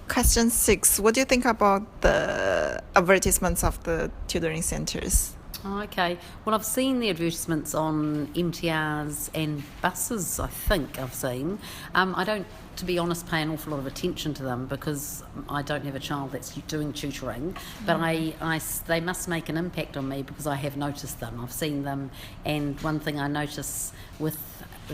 Question 6. What do you think about the advertisements of the tutoring centres? Oh, okay. Well, I've seen the advertisements on MTRs and buses, I think I've seen. I don't, to be honest, pay an awful lot of attention to them because I don't have a child that's doing tutoring. But they must make an impact on me because I have noticed them. I've seen them, and one thing I notice with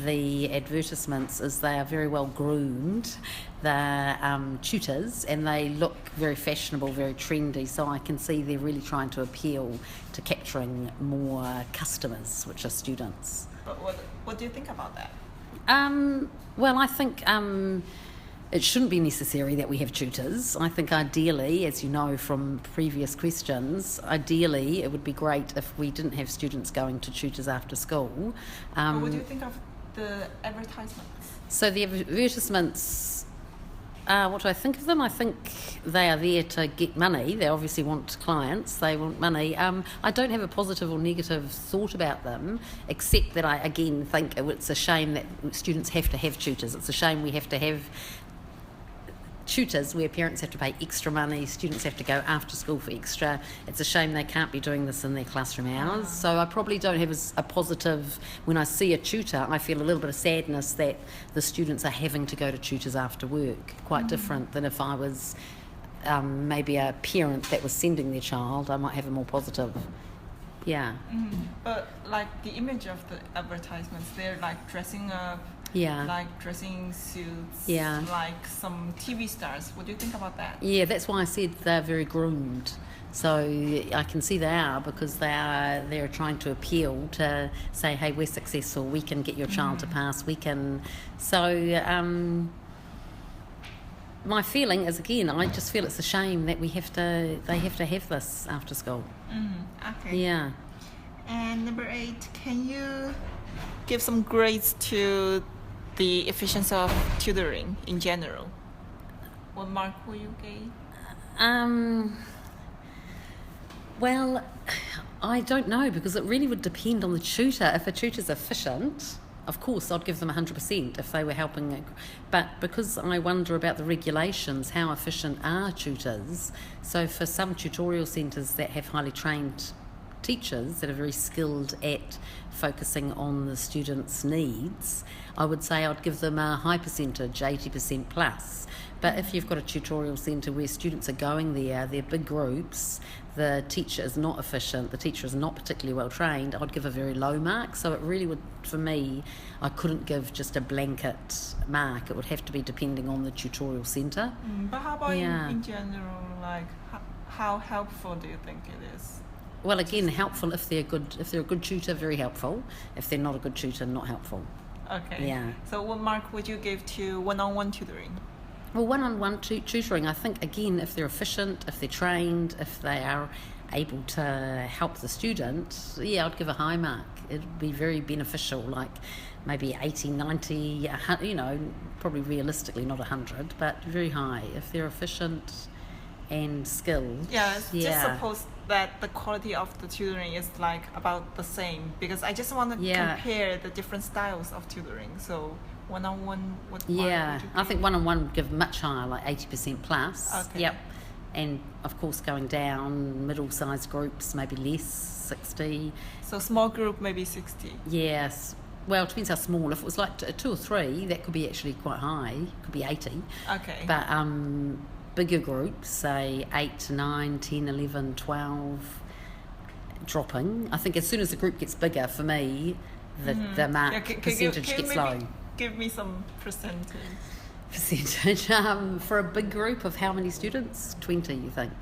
the advertisements is they are very well groomed. They're tutors, and they look very fashionable, very trendy, so I can see they're really trying to appeal to capturing more customers, which are students. But what do you think about that? Well, I think it shouldn't be necessary that we have tutors. I think ideally, as you know from previous questions, ideally it would be great if we didn't have students going to tutors after school. But what do you think of the advertisements? So the advertisements, what do I think of them? I think they are there to get money. They obviously want clients. They want money. I don't have a positive or negative thought about them, except that I, again, think it's a shame that students have to have tutors. It's a shame we have to have tutors where parents have to pay extra money, students have to go after school for extra. It's a shame they can't be doing this in their classroom hours. So I probably don't have a positive. When I see a tutor, I feel a little bit of sadness that the students are having to go to tutors after work. Quite different than if I was maybe a parent that was sending their child. I might have a more positive. Yeah. But like the image of the advertisements, they're like dressing up, like dressing suits, like some TV stars. What do you think about that? Yeah, that's why I said they're very groomed. So I can see they are, because they're trying to appeal to say, hey, we're successful, we can get your child to pass, we can. So my feeling is, again, I just feel it's a shame that they have to have this after school. Okay. Yeah. And number 8, can you give some grades to the efficiency of tutoring in general? What mark will you give? Well, I don't know, because it really would depend on the tutor. If a tutor's efficient, of course I'd give them 100% if they were helping. But because I wonder about the regulations, how efficient are tutors? So for some tutorial centres that have highly trained teachers that are very skilled at focusing on the students' needs, I would say I'd give them a high percentage, 80% plus. But if you've got a tutorial centre where students are going there, they're big groups, the teacher is not efficient, the teacher is not particularly well trained, I'd give a very low mark. So it really would, for me, I couldn't give just a blanket mark. It would have to be depending on the tutorial centre. But how about in general, like how helpful do you think it is? Well, again, helpful if they're good. If they're a good tutor, very helpful. If they're not a good tutor, not helpful. Okay. Yeah. So what mark would you give to one-on-one tutoring? Well, one-on-one tutoring, I think, again, if they're efficient, if they're trained, if they are able to help the student, I'd give a high mark. It'd be very beneficial, like maybe 80, 90, probably realistically not 100, but very high. If they're efficient and skilled. Just suppose that the quality of the tutoring is like about the same, because I just want to compare the different styles of tutoring. So one-on-one, what would you I think one-on-one would give much higher, like 80% plus. Okay. Yep. And of course going down, middle-sized groups, maybe less, 60. So small group, maybe 60. Yes. Well, it depends how small. If it was like 2 or 3, that could be actually quite high. Could be 80. Okay. But bigger groups, say 8 to 9, 10, 11, 12, dropping. I think as soon as the group gets bigger, for me, the mark percentage gets low. Give me some percentage. For a big group of how many students? 20, you think?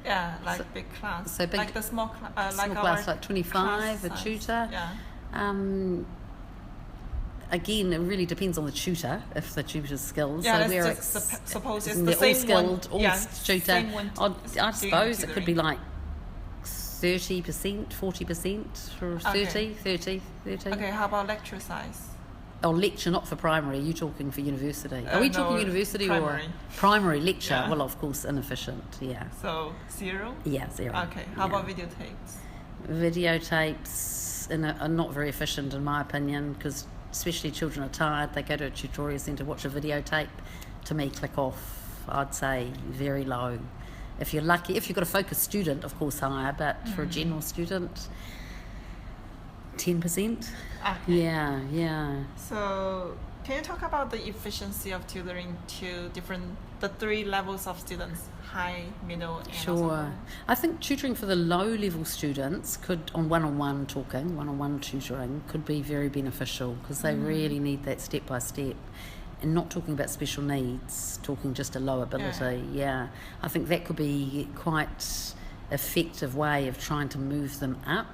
Yeah, like big class. So big, like the small class, small class, like 25, a tutor. Yeah. Again, it really depends on the tutor, if the tutor's skills. Yeah, so suppose it's the same skilled, one. Tutor. I suppose it could be like 30%, 40%, for 30. Okay, how about lecture size? Oh, lecture, not for primary. Are you talking for university? Are we talking university primary. Or primary lecture? Yeah. Well, of course, inefficient, So 0? Yeah, 0. Okay, how about videotapes? Videotapes are not very efficient, in my opinion, because especially children are tired. They go to a tutorial centre, watch a videotape. To me, click off. I'd say very low. If you're lucky, if you've got a focused student, of course higher, but for a general student, 10%. Okay. Yeah. So, can you talk about the efficiency of tutoring to the three levels of students, high, middle, and also low? Sure. I think tutoring for the low-level students could, on one-on-one tutoring, could be very beneficial because they really need that step-by-step. And not talking about special needs, talking just a low ability. Yeah. I think that could be quite effective way of trying to move them up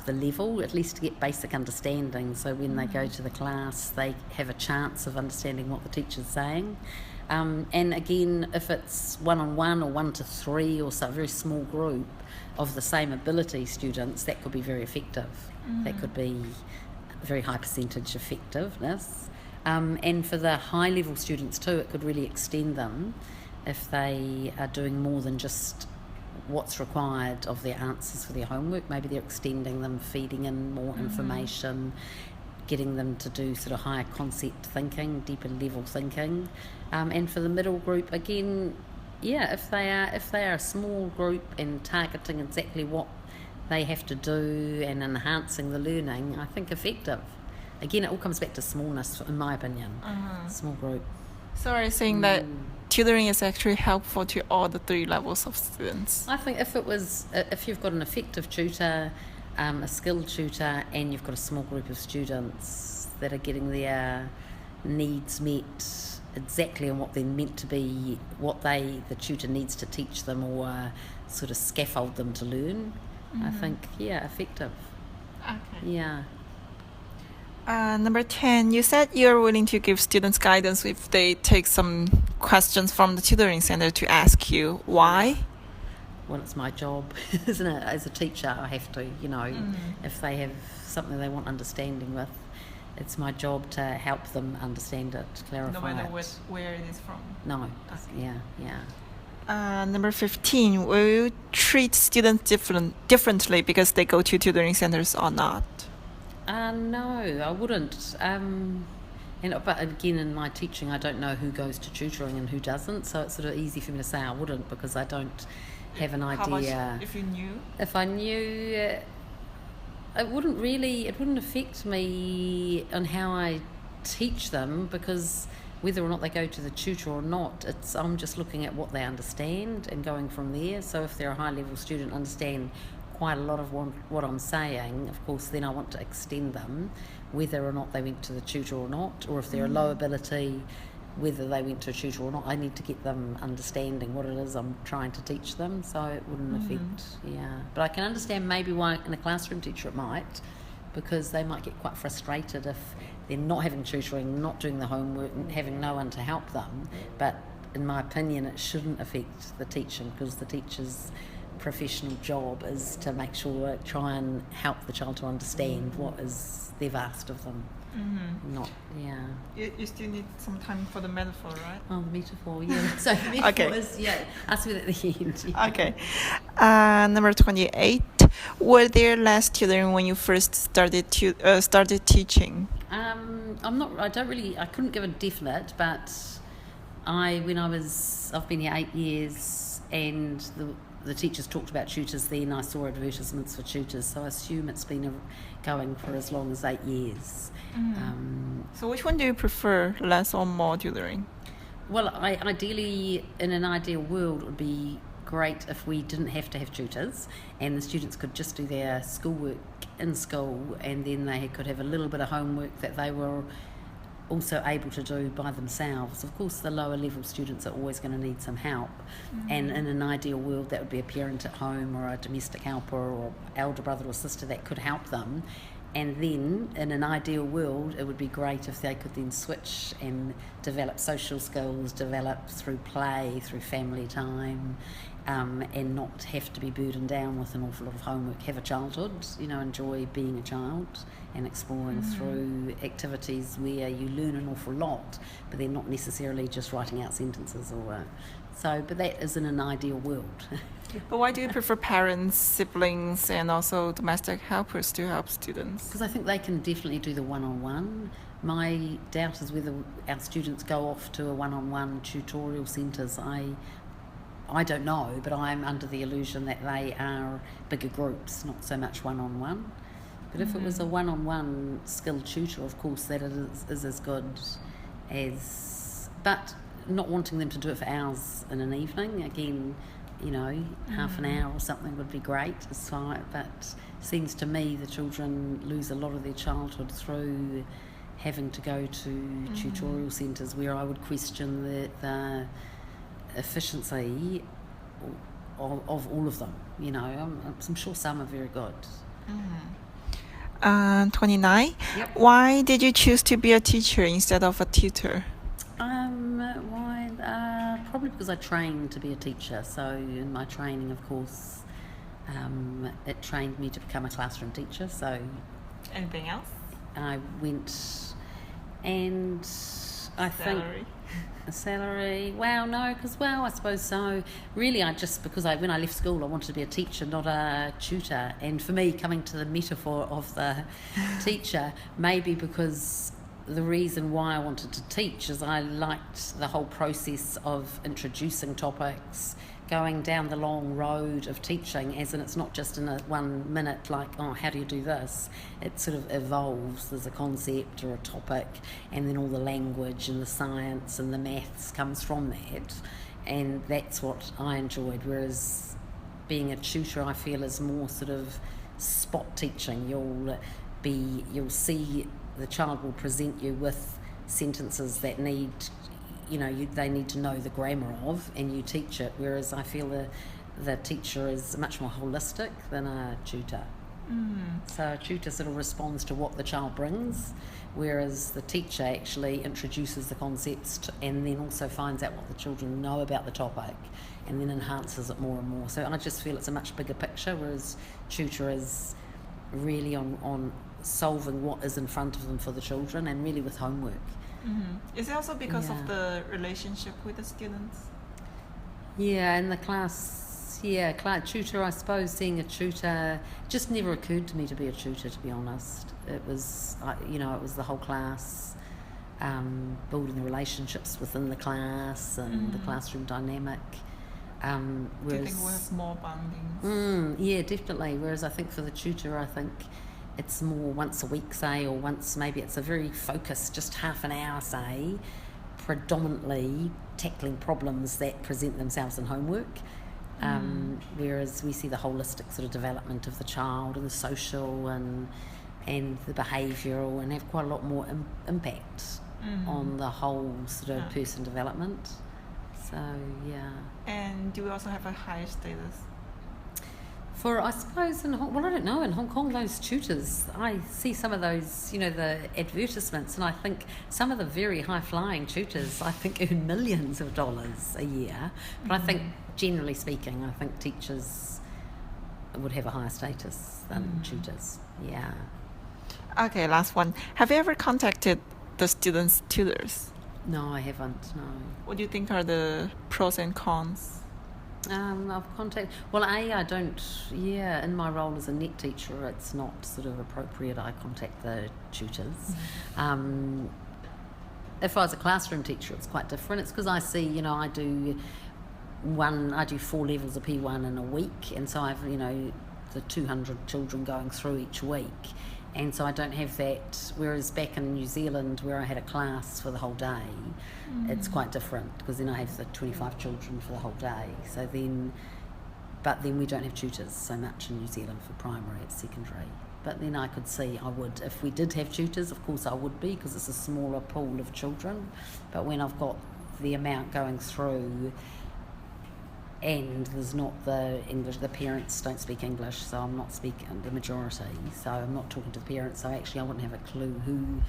the level, at least to get basic understanding. So when they go to the class, they have a chance of understanding what the teacher's saying. And again, if it's one-on-one or 1 to 3 or so, a very small group of the same ability students, that could be very effective. That could be a very high percentage effectiveness. And for the high-level students too, it could really extend them if they are doing more than just what's required of their answers for their homework. Maybe they're extending them, feeding in more information, getting them to do sort of higher concept thinking, deeper level thinking. And for the middle group, again, if they are a small group and targeting exactly what they have to do and enhancing the learning, I think effective. Again, it all comes back to smallness, in my opinion. Small group. So are you saying that tutoring is actually helpful to all the three levels of students? I think if you've got an effective tutor, a skilled tutor, and you've got a small group of students that are getting their needs met exactly on what they're meant to be, what the tutor needs to teach them or sort of scaffold them to learn, I think, effective. Okay. Yeah. Number 10, you said you're willing to give students guidance if they take some questions from the tutoring center to ask you. Why? Well, it's my job, isn't it? As a teacher, I have to, if they have something they want understanding with, it's my job to help them understand it, clarify No matter it. where it is from. No. Okay. Yeah. Number 15, will you treat students differently because they go to tutoring centers or not? No, I wouldn't. But again, in my teaching, I don't know who goes to tutoring and who doesn't, so it's sort of easy for me to say I wouldn't because I don't have an idea. How much if you knew? If I knew, it wouldn't affect me on how I teach them because whether or not they go to the tutor or not, I'm just looking at what they understand and going from there. So if they're a high-level student, understand quite a lot of what I'm saying, of course, then I want to extend them, whether or not they went to the tutor or not, or if they're a low ability, whether they went to a tutor or not, I need to get them understanding what it is I'm trying to teach them, so it wouldn't affect, But I can understand maybe why in a classroom teacher it might, because they might get quite frustrated if they're not having tutoring, not doing the homework, and having no one to help them. But in my opinion, it shouldn't affect the teaching because the teacher's professional job is to make sure, try and help the child to understand what is they've asked of them. Not, You still need some time for the metaphor, right? Oh, the metaphor, yeah. So metaphor is, ask me that at the end. Yeah. Okay. Number 28, were there less tutoring when you first started teaching? I couldn't give a definite, but I've been here 8 years and the teachers talked about tutors then. I saw advertisements for tutors, so I assume it's been going for as long as 8 years. So which one do you prefer, less or more tutoring? Well, ideally, in an ideal world, it would be great if we didn't have to have tutors and the students could just do their schoolwork in school and then they could have a little bit of homework that they were also able to do by themselves. Of course, the lower level students are always going to need some help, and in an ideal world that would be a parent at home or a domestic helper or elder brother or sister that could help them. And then in an ideal world it would be great if they could then switch and develop social skills, develop through play, through family time, and not have to be burdened down with an awful lot of homework. Have a childhood, enjoy being a child and exploring through activities where you learn an awful lot, but they're not necessarily just writing out sentences but that is in an ideal world. But why do you prefer parents, siblings, and also domestic helpers to help students? Because I think they can definitely do the one-on-one. My doubt is whether our students go off to a one-on-one tutorial centres. I don't know, but I'm under the illusion that they are bigger groups, not so much one-on-one. But if it was a one-on-one skilled tutor, of course, that is as good as... But not wanting them to do it for hours in an evening, again, half an hour or something would be great. But seems to me the children lose a lot of their childhood through having to go to tutorial centres, where I would question the efficiency of all of them. I'm sure some are very good. 29. Yep. Why did you choose to be a teacher instead of a tutor? Why? Probably because I trained to be a teacher. So in my training, of course, it trained me to become a classroom teacher. So Anything else? I went, and I think a salary. Well, no, because I suppose so. Really, when I left school, I wanted to be a teacher, not a tutor. And for me, coming to the metaphor of the teacher, maybe because the reason why I wanted to teach is I liked the whole process of introducing topics, going down the long road of teaching, as in it's not just in a 1 minute like, how do you do this? It sort of evolves. There's a concept or a topic, and then all the language and the science and the maths comes from that, and that's what I enjoyed. Whereas being a tutor, I feel, is more sort of spot teaching. You'll see the child will present you with sentences that need, they need to know the grammar of, and you teach it. Whereas I feel the teacher is much more holistic than a tutor. So a tutor sort of responds to what the child brings, whereas the teacher actually introduces the concepts and then also finds out what the children know about the topic and then enhances it more and more. So I just feel it's a much bigger picture, whereas tutor is really on solving what is in front of them for the children, and really with homework. Is it also because of the relationship with the students? Yeah, in the class, tutor, I suppose, seeing a tutor, just never occurred to me to be a tutor, to be honest. It was, it was the whole class, building the relationships within the class and the classroom dynamic. Do you think we'll have more bonding? Yeah, definitely. Whereas I think for the tutor, I think it's more once a week, say, or maybe it's a very focused, just half an hour, say, predominantly tackling problems that present themselves in homework. Whereas we see the holistic sort of development of the child and the social and the behavioural, and have quite a lot more impact on the whole sort of person development. So, yeah. And do we also have a higher status? For, I suppose, I don't know, in Hong Kong, those tutors, I see some of those, the advertisements, and I think some of the very high-flying tutors, I think, earn millions of dollars a year. But I think, generally speaking, I think teachers would have a higher status than tutors. Yeah. Okay, last one. Have you ever contacted the students' tutors? No, I haven't, no. What do you think are the pros and cons? I've contacted... Well, I don't... Yeah, in my role as a net teacher, it's not sort of appropriate I contact the tutors. If I was a classroom teacher, it's quite different. It's because I see, I do 4 levels of P1 in a week, and so I've, the 200 children going through each week. And so I don't have that, whereas back in New Zealand, where I had a class for the whole day, it's quite different, because then I have the 25 children for the whole day. But then we don't have tutors so much in New Zealand for primary, it's secondary. But then I could see I would, if we did have tutors, of course I would be, because it's a smaller pool of children. But when I've got the amount going through, and there's not the English, the parents don't speak English, so I'm not speaking the majority, so I'm not talking to the parents, so actually I wouldn't have a clue who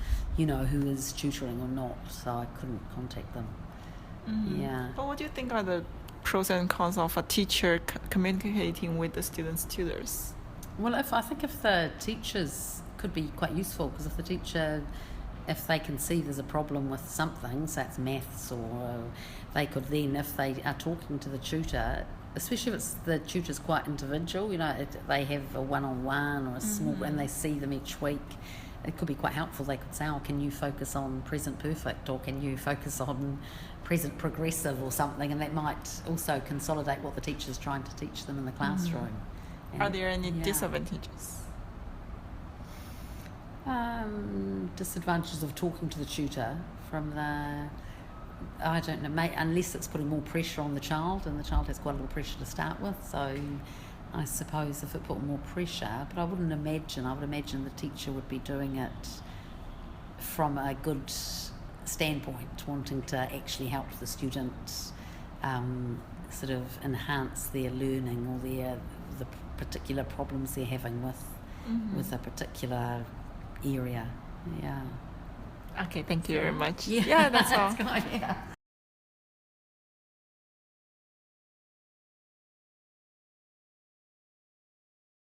is tutoring or not, so I couldn't contact them. Yeah. But what do you think are the pros and cons of a teacher communicating with the students' tutors? Well, I think if the teachers could be quite useful, because if the teacher, if they can see there's a problem with something, so it's maths, or they could then, if they are talking to the tutor, especially if the tutor's quite individual, they have a one-on-one or a small, and they see them each week, it could be quite helpful. They could say, oh, can you focus on present perfect, or can you focus on present progressive or something, and that might also consolidate what the teacher's trying to teach them in the classroom. Are there any Yeah. disadvantages? Disadvantages of talking to the tutor from the, I don't know, unless it's putting more pressure on the child, and the child has quite a little pressure to start with, so I suppose if it put more pressure, but I would imagine the teacher would be doing it from a good standpoint, wanting to actually help the student sort of enhance their learning or the particular problems they're having with a particular area. Yeah. Okay, thank you very much. Yeah, that's all. That's good, yeah.